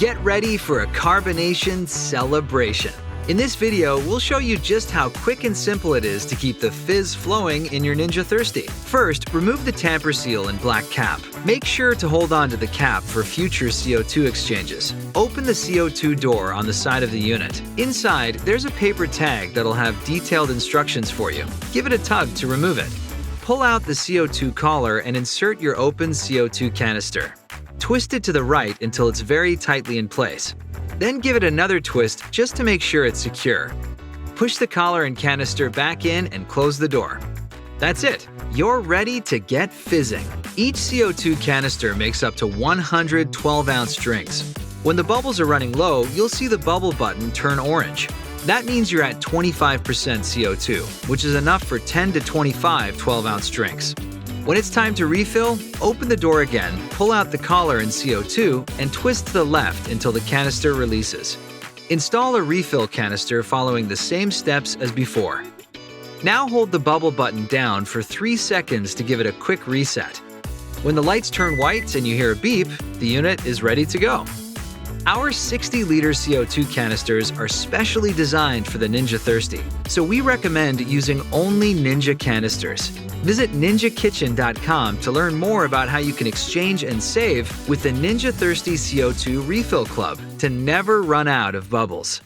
Get ready for a carbonation celebration. In this video, we'll show you just how quick and simple it is to keep the fizz flowing in your Ninja Thirsti. First, remove the tamper seal and black cap. Make sure to hold on to the cap for future CO2 exchanges. Open the CO2 door on the side of the unit. Inside, there's a paper tag that'll have detailed instructions for you. Give it a tug to remove it. Pull out the CO2 collar and insert your open CO2 canister. Twist it to the right until it's very tightly in place. Then give it another twist just to make sure it's secure. Push the collar and canister back in and close the door. That's it. You're ready to get fizzing. Each CO2 canister makes up to 100 12-ounce drinks. When the bubbles are running low, you'll see the bubble button turn orange. That means you're at 25% CO2, which is enough for 10 to 25 12-ounce drinks. When it's time to refill, open the door again, pull out the collar and CO2, and twist to the left until the canister releases. Install a refill canister following the same steps as before. Now hold the bubble button down for 3 seconds to give it a quick reset. When the lights turn white and you hear a beep, the unit is ready to go. Our 60-liter CO2 canisters are specially designed for the Ninja Thirsti, so we recommend using only Ninja canisters. Visit ninjakitchen.com to learn more about how you can exchange and save with the Ninja Thirsti CO2 Refill Club to never run out of bubbles.